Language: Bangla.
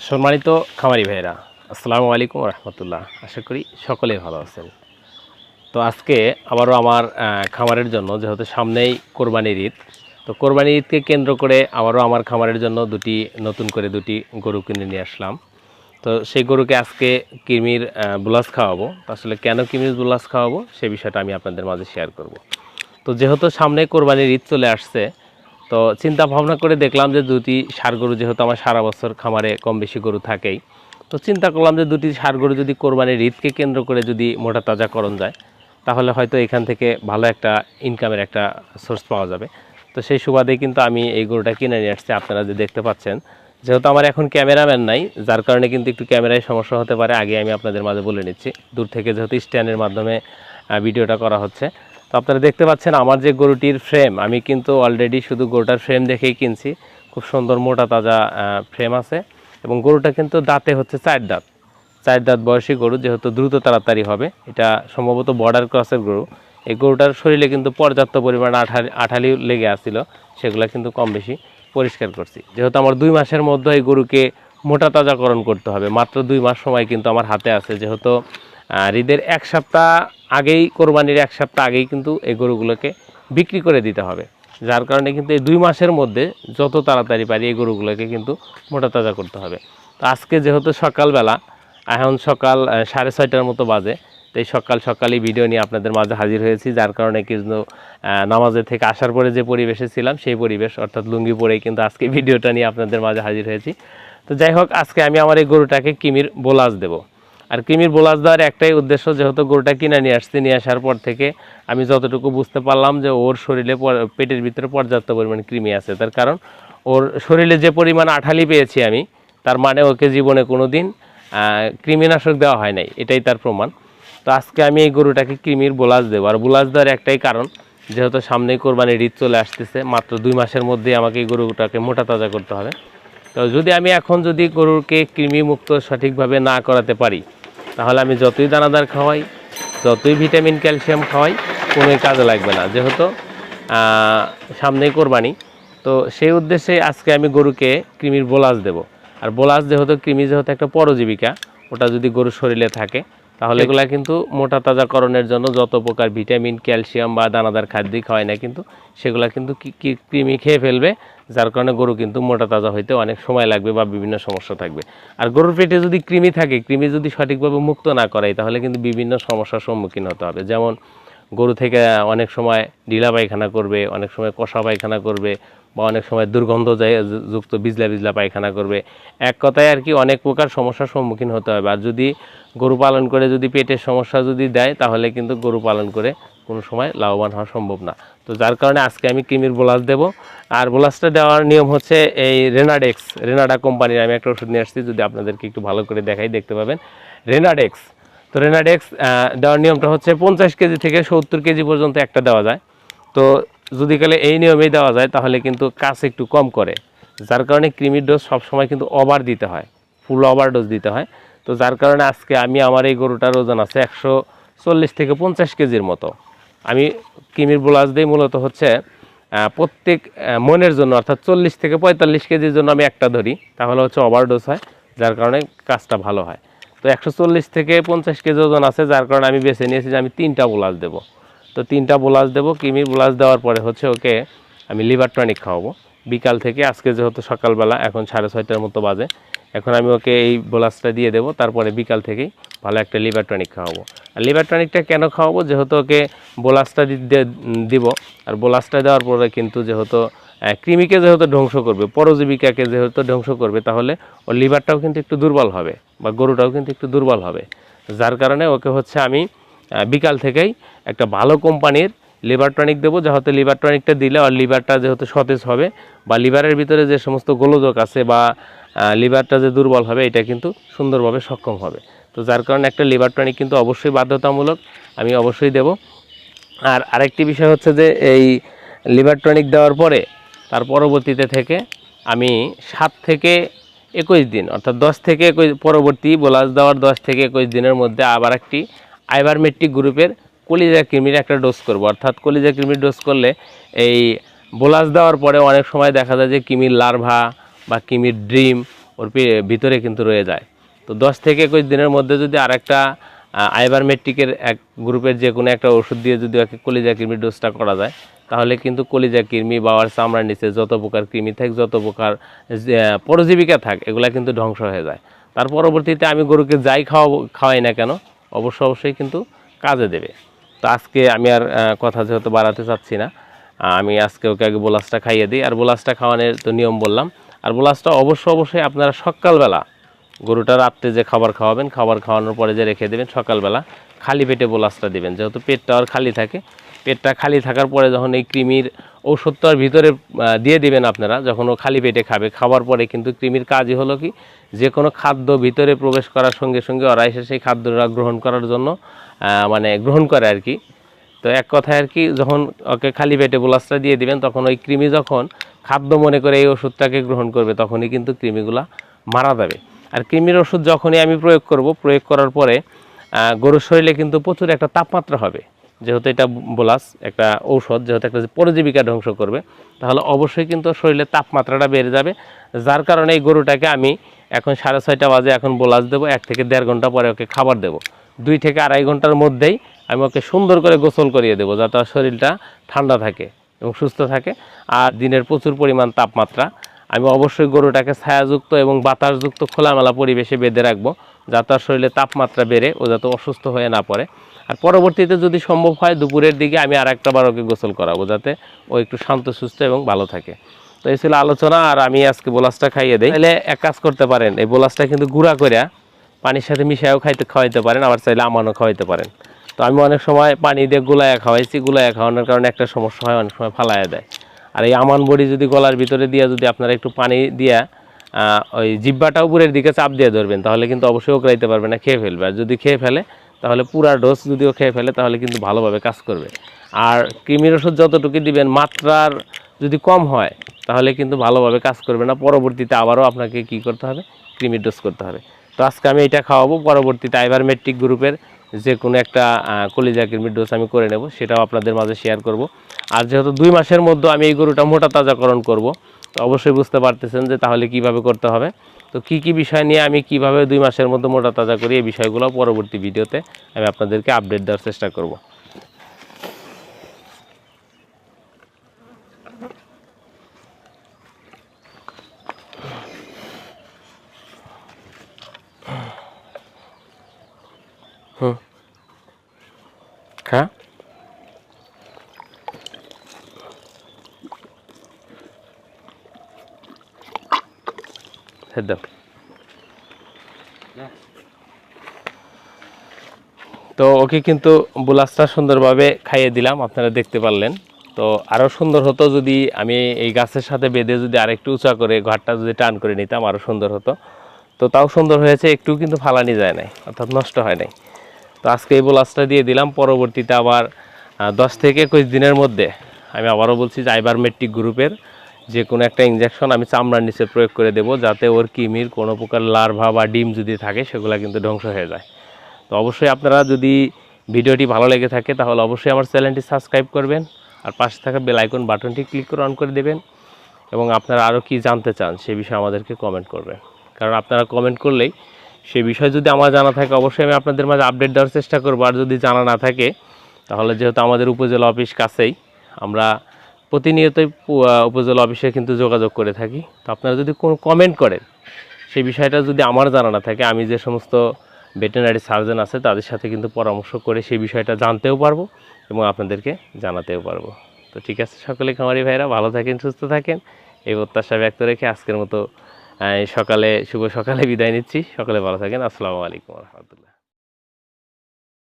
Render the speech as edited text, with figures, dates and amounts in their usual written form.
সম্মানিত খামারি ভাইরা, আসসালামু আলাইকুম রহমতুল্লাহ। আশা করি সকলেই ভালো আছেন। তো আজকে আবারও আমার খামারের জন্য, যেহেতু সামনেই কোরবানির ঈদ, তো কোরবানির ঈদকে কেন্দ্র করে আবারও আমার খামারের জন্য নতুন করে দুটি গরু কিনে নিয়ে আসলাম। তো সেই গরুকে আজকে কৃমির বুলাস খাওয়াবো। তো আসলে কেন কৃমির বুলাস খাওয়াবো সেই বিষয়টা আমি আপনাদের মাঝে শেয়ার করব। তো যেহেতু সামনে কোরবানির ঈদ চলে আসছে, তো চিন্তা ভাবনা করে দেখলাম যে দুটি ষাঁড় গরু, যেহেতু আমার সারা বছর খামারে কম বেশি গরু থাকেই, তো চিন্তা করলাম যে দুটি ষাঁড় গরু যদি কোরবানির ঈদকে কেন্দ্র করে যদি মোটা তাজাকরণ যায়, তাহলে হয়তো এখান থেকে ভালো একটা ইনকামের একটা সোর্স পাওয়া যাবে। তো সেই সুবাদেই কিন্তু আমি এই গরুটা কিনে নিয়ে আসছি। আপনারা যে দেখতে পাচ্ছেন, যেহেতু আমার এখন ক্যামেরাম্যান নাই, যার কারণে কিন্তু একটু ক্যামেরায় সমস্যা হতে পারে। আগে আমি আপনাদের মাঝে বলে নিচ্ছি, দূর থেকে যেহেতু স্ট্যান্ডের মাধ্যমে ভিডিওটা করা হচ্ছে। তো আপনারা দেখতে পাচ্ছেন আমার যে গরুটির ফ্রেম, আমি কিন্তু অলরেডি শুধু গরুটার ফ্রেম দেখেই কিনছি। খুব সুন্দর মোটা তাজা ফ্রেম আছে, এবং গরুটা কিন্তু দাঁতে হচ্ছে 4 দাঁত। 4 দাঁত বয়সী গরু, যেহেতু দ্রুত তাড়াতাড়ি হবে। এটা সম্ভবত বর্ডার ক্রসের গরু। এই গরুটার শরীরে কিন্তু পর্যাপ্ত পরিমাণ আঠালি লেগে আসছিল, সেগুলো কিন্তু কম বেশি পরিষ্কার করছি। যেহেতু আমার 2 মাসের মধ্যে এই গরুকে মোটা তাজাকরণ করতে হবে, মাত্র 2 মাস সময় কিন্তু আমার হাতে আছে। যেহেতু ঈদের 1 সপ্তাহ আগেই, কোরবানির 1 সপ্তাহ আগেই কিন্তু এই গরুগুলোকে বিক্রি করে দিতে হবে। যার কারণে কিন্তু এই 2 মাসের মধ্যে যত তাড়াতাড়ি পারি এই গরুগুলোকে কিন্তু মোটা তাজা করতে হবে। তো আজকে যেহেতু সকালবেলা, এখন সকাল 6:30টার মতো বাজে, তো এই সকালই ভিডিও নিয়ে আপনাদের মাঝে হাজির হয়েছি। যার কারণে কিন্তু নামাজের থেকে আসার পরে যে পরিবেশে ছিলাম, সেই পরিবেশ অর্থাৎ লুঙ্গি পরেই কিন্তু আজকে ভিডিওটা নিয়ে আপনাদের মাঝে হাজির হয়েছি। তো যাই হোক, আজকে আমি আমার এই গরুটাকে কৃমির বোলাস দেবো। আর কৃমির বোলাস দেওয়ার একটাই উদ্দেশ্য, যেহেতু গরুটা কিনে নিয়ে আসছি, নিয়ে আসার পর থেকে আমি যতটুকু বুঝতে পারলাম যে ওর শরীরে, পেটের ভিতরে পর্যাপ্ত পরিমাণ কৃমি আছে। তার কারণ ওর শরীরে যে পরিমাণ আঠালি পেয়েছি আমি, তার মানে ওকে জীবনে কোনো দিন কৃমিনাশক দেওয়া হয় নাই, এটাই তার প্রমাণ। তো আজকে আমি এই গরুটাকে কৃমির বোলাস দেবো। আর বোলাস দেওয়ার একটাই কারণ, যেহেতু সামনেই কোরবানির ঈদ চলে আসতেছে, মাত্র 2 মাসের মধ্যেই আমাকে এই গরুটাকে মোটা তাজা করতে হবে। তো যদি আমি এখন গরুকে কৃমিমুক্ত সঠিকভাবে না করাতে পারি, তাহলে আমি যতই দানাদার খাওয়াই, যতই ভিটামিন ক্যালসিয়াম খাওয়াই, কোনোই কাজে লাগবে না। যেহেতু সামনেই কোরবানি, তো সেই উদ্দেশ্যে আজকে আমি গরুকে কৃমির বোলাস দেব। আর বোলাস যেহেতু একটা পরজীবিকা, ওটা যদি গরুর শরীরে থাকে, তাহলে এগুলা কিন্তু মোটা তাজাকরণের জন্য যত প্রকার ভিটামিন ক্যালসিয়াম বা দানাদার খাদ্যই খাওয়ায় না, কিন্তু সেগুলা কিন্তু কৃমি খেয়ে ফেলবে। যার কারণে গরু কিন্তু মোটা তাজা হইতে অনেক সময় লাগবে বা বিভিন্ন সমস্যা থাকবে। আর গরুর পেটে যদি কৃমি থাকে, কৃমি যদি সঠিকভাবে মুক্ত না করাই, তাহলে কিন্তু বিভিন্ন সমস্যার সম্মুখীন হতে হবে। যেমন গরু থেকে অনেক সময় ঢিলা পায়খানা করবে, অনেক সময় কষা পায়খানা করবে, বা অনেক সময় দুর্গন্ধ যুক্ত বিজলা পায়খানা করবে। এক কথায় আর কি, অনেক প্রকার সমস্যার সম্মুখীন হতে হবে। আর যদি গরু পালন করে যদি পেটের সমস্যা যদি দেয়, তাহলে কিন্তু গরু পালন করে কোনো সময় লাভবান হওয়া সম্ভব না। তো যার কারণে আজকে আমি কৃমির বোলাস দেব। আর বোলাসটা দেওয়ার নিয়ম হচ্ছে এই রেনাডা কোম্পানির আমি একটা ওষুধ নিয়ে আসছি, যদি আপনাদেরকে একটু ভালো করে দেখাই, দেখতে পাবেন রেনাডেক্স। তো রেনাডেক্স দেওয়ার নিয়মটা হচ্ছে 50 কেজি থেকে 70 কেজি পর্যন্ত একটা দেওয়া যায়। তো যদি কালে এই নিয়মেই দেওয়া যায়, তাহলে কিন্তু কাজ একটু কম করে। যার কারণে কৃমির ডোজ সবসময় কিন্তু ওভার দিতে হয়, ফুল ওভার ডোজ দিতে হয়। তো যার কারণে আজকে আমি আমার এই গরুটার ওজন আছে 140 থেকে 50 কেজির মতো। আমি কৃমির বোলাস দিই মূলত হচ্ছে প্রত্যেক মনের জন্য, অর্থাৎ 40 থেকে 45 কেজির জন্য আমি একটা ধরি, তাহলে হচ্ছে ওভারডোজ হয়, যার কারণে কাজটা ভালো হয়। তো 140 থেকে 50 কেজি ওজন আছে, যার কারণে আমি বেছে নিয়েছি যে আমি 3টা বোলাস দেবো। তো 3টা বোলাস দেবো। কৃমির বোলাস দেওয়ার পরে হচ্ছে ওকে আমি লিভার টনিক খাওয়াবো বিকাল থেকে। আজকে যেহেতু সকালবেলা, এখন 6:30টার মতো বাজে, এখন আমি ওকে এই বোলাসটা দিয়ে দেবো। তারপরে বিকাল থেকেই ভালো একটা লিভার টনিক খাওয়াবো। আর লিভার টনিকটা কেন খাওয়াবো, যেহেতু ওকে বোলাসটা দিব। আর বোলাসটা দেওয়ার পরে কিন্তু যেহেতু কৃমিকে যেহেতু ধ্বংস করবে, পরজীবিকাকে যেহেতু ধ্বংস করবে, তাহলে ওর লিভারটাও কিন্তু একটু দুর্বল হবে, বা গরুটাও কিন্তু একটু দুর্বল হবে। যার কারণে ওকে হচ্ছে আমি বিকাল থেকেই একটা ভালো কোম্পানির লিভার টনিক দেবো, যাতে লিভার টনিকটা দিলে ওর লিভারটা যেহেতু সতেজ হবে, বা লিভারের ভিতরে যে সমস্ত গোলযোগ আছে, বা লিভারটা যে দুর্বল হবে, এটা কিন্তু সুন্দরভাবে সক্ষম হবে। তো যার কারণে একটা লিভার টনিক কিন্তু অবশ্যই বাধ্যতামূলক, আমি অবশ্যই দেব। আর আরেকটি বিষয় হচ্ছে যে এই লিভার টনিক দেওয়ার পরে তার পরবর্তীতে থেকে আমি 7 থেকে 21 দিন, অর্থাৎ 10 থেকে 21 পরবর্তী বোলাস দেওয়ার 10 থেকে 21 দিনের মধ্যে আবার একটি আইভারমেট্রিক গ্রুপের কলিজা কৃমির একটা ডোজ করব। অর্থাৎ কলিজা কৃমির ডোজ করলে এই বোলাস দেওয়ার পরে অনেক সময় দেখা যায় যে কৃমির লার্ভা বা কৃমির ডিম ওর ভিতরে কিন্তু রয়ে যায়। তো 10 থেকে 21 দিনের মধ্যে যদি আরেকটা আইভারমেট্রিকের এক গ্রুপের যে কোনো একটা ওষুধ দিয়ে যদি ওকে কলিজা কৃমির ডোজটা করা যায়, তাহলে কিন্তু কলিজা কৃমি বা ওর চামড়ার নিচে যত প্রকার কৃমি থাক, যত প্রকার পরজীবিকা থাক, এগুলা কিন্তু ধ্বংস হয়ে যায়। তার পরবর্তীতে আমি গরুকে যাই খাওয়াই না কেন, অবশ্যই কিন্তু কাজে দেবে। তো আজকে আমি আর কথা যেহেতু বাড়াতে চাচ্ছি না, আমি আজকে ওকে আগে বোলাসটা খাইয়ে দিই। আর বোলাসটা খাওয়ানোর তো নিয়ম বললাম। আর বোলাসটা অবশ্যই আপনারা সকালবেলা, গরুটা রাত্রে যে খাবার খাওয়াবেন, খাবার খাওয়ানোর পরে যে রেখে দেবেন, সকালবেলা খালি পেটে বোলাসটা দেবেন। যেহেতু পেটটা আর খালি থাকে, পেটটা খালি থাকার পরে যখন এই কৃমির ওষুধটা ভিতরে দিয়ে দিবেন আপনারা, যখন ও খালি পেটে খাবে, খাবার পরে কিন্তু কৃমির কাজই হলো কি, যে কোনো খাদ্য ভিতরে প্রবেশ করার সঙ্গে সঙ্গে ওরা এসে সেই খাদ্যটা গ্রহণ করার জন্য মানে গ্রহণ করে আর কি। তো এক কথায় আর কি, যখন ওকে খালি পেটে বোলাসটা দিয়ে দিবেন, তখন ওই কৃমি যখন খাদ্য মনে করে এই ওষুধটাকে গ্রহণ করবে, তখনই কিন্তু কৃমিগুলা মারা যাবে। আর কৃমির ওষুধ যখনই আমি প্রয়োগ করার পরে গরুর শরীরে কিন্তু প্রচুর একটা তাপমাত্রা হবে। যেহেতু এটা বোলাস একটা ঔষধ, যেহেতু একটা পরজীবিকা ধ্বংস করবে, তাহলে অবশ্যই কিন্তু শরীরের তাপমাত্রাটা বেড়ে যাবে। যার কারণে এই গরুটাকে আমি এখন 6:30 বাজে এখন বোলাস দেবো, 1 থেকে 1.5 ঘন্টা পরে ওকে খাবার দেবো। 2 থেকে 2.5 ঘন্টার মধ্যেই আমি ওকে সুন্দর করে গোসল করিয়ে দেবো, যাতে ওর শরীরটা ঠান্ডা থাকে এবং সুস্থ থাকে। আর দিনের প্রচুর পরিমাণ তাপমাত্রা, আমি অবশ্যই গরুটাকে ছায়াযুক্ত এবং বাতাসযুক্ত খোলামেলা পরিবেশে বেঁধে রাখবো, যাতে ওর শরীরে তাপমাত্রা বেড়ে ও যাতে অসুস্থ হয়ে না পড়ে। আর পরবর্তীতে যদি সম্ভব হয় দুপুরের দিকে আমি আরেকটা বার ওকে গোসল করাবো, যাতে ও একটু শান্ত সুস্থ এবং ভালো থাকে। তো এই ছিল আলোচনা। আর আমি আজকে বোলাসটা খাইয়ে দিই। তাহলে এক কাজ করতে পারেন, এই বোলাসটা কিন্তু গুঁড়া করে পানির সাথে মিশাইও খাওয়াইতে পারেন, আবার চাইলে আমানও খাওয়াইতে পারেন। তো আমি অনেক সময় পানি দিয়ে গুলায়া খাওয়াইছি, গুলায়া খাওয়ানোর কারণে একটা সমস্যা হয়, অনেক সময় ফালাইয়া দেয়। আর এই আমান বড়ি যদি গলার ভিতরে দিয়ে যদি আপনারা একটু পানি দিয়া ওই জিব্বাটা উপরের দিকে চাপ দিয়ে ধরবেন, তাহলে কিন্তু অবশ্যই ওকরাইতে পারবে না, খেয়ে ফেলবে। আর যদি খেয়ে ফেলে, তাহলে পুরা ডোজ যদিও খেয়ে ফেলে, তাহলে কিন্তু ভালোভাবে কাজ করবে। আর কৃমির ওষুধ যতটুকু দিবেন, মাত্রার যদি কম হয়, তাহলে কিন্তু ভালোভাবে কাজ করবে না। পরবর্তীতে আবারও আপনাকে কি করতে হবে, কৃমির ডোজ করতে হবে। তো আজকে আমি এটা খাওয়াবো, পরবর্তীতে আইভারমেট্রিক গ্রুপের যে কোনো একটা কলিজা কৃমির ডোজ আমি করে নেব, সেটাও আপনাদের মাঝে শেয়ার করব। আর যেহেতু 2 মাসের মধ্যে আমি এই গরুটা মোটা তাজাকরণ করব, তো অবশ্যই বুঝতে পারতেছেন যে তাহলে কিভাবে করতে হবে। তো কি বিষয় নিয়ে আমি কিভাবে 2 মাসের মধ্যে মোটা তাজা করি, এই বিষয়গুলো পরবর্তী ভিডিওতে আমি আপনাদেরকে আপডেট দেওয়ার চেষ্টা করব। হ্যাঁ, দাও। তো ওকে কিন্তু বোলাসটা সুন্দরভাবে খাইয়ে দিলাম, আপনারা দেখতে পারলেন। তো আরও সুন্দর হতো যদি আমি এই গাছের সাথে বেঁধে যদি আরেকটু উঁচা করে ঘাটটা যদি টান করে নিতাম, আরও সুন্দর হতো। তো তাও সুন্দর হয়েছে, একটু কিন্তু ফালানি যায় নাই, অর্থাৎ নষ্ট হয় নাই। তো আজকে এই বোলাসটা দিয়ে দিলাম। পরবর্তীতে আবার 10 থেকে 21 দিনের মধ্যে আমি আবারও বলছি যে আইভারমেট্রিক গ্রুপের যে কোনো একটা ইঞ্জেকশন আমি চামড়ার নিচে প্রয়োগ করে দেবো, যাতে ওর কৃমির কোনো প্রকার লার্ভা বা ডিম যদি থাকে, সেগুলো কিন্তু ধ্বংস হয়ে যায়। তো অবশ্যই আপনারা যদি ভিডিওটি ভালো লেগে থাকে, তাহলে অবশ্যই আমার চ্যানেলটি সাবস্ক্রাইব করবেন, আর পাশে থাকা বেল আইকন বাটনটি ক্লিক করে অন করে দেবেন। এবং আপনারা আরও কি জানতে চান সে বিষয়ে আমাদেরকে কমেন্ট করবেন, কারণ আপনারা কমেন্ট করলেই সে বিষয় যদি আমার জানা থাকে, অবশ্যই আমি আপনাদের মাঝে আপডেট দেওয়ার চেষ্টা করবো। আর যদি জানা না থাকে, তাহলে যেহেতু আমাদের উপজেলা অফিস কাছেই, আমরা প্রতিনিয়তই উপজেলা অফিসে কিন্তু যোগাযোগ করে থাকি। তো আপনারা যদি কোনো কমেন্ট করেন, সেই বিষয়টা যদি আমার জানা না থাকে, আমি যে সমস্ত ভেটেরিনারি সার্জন আছে তাদের সাথে কিন্তু পরামর্শ করে সেই বিষয়টা জানতেও পারবো এবং আপনাদেরকে জানাতেও পারবো। তো ঠিক আছে, সকলে খামারি ভাইরা ভালো থাকেন, সুস্থ থাকেন, এই প্রত্যাশা ব্যক্ত রেখে আজকের মতো শুভ সকালে বিদায় নিচ্ছি। সকলে ভালো থাকেন। আসসালামু আলাইকুম রহমতুল্লাহ।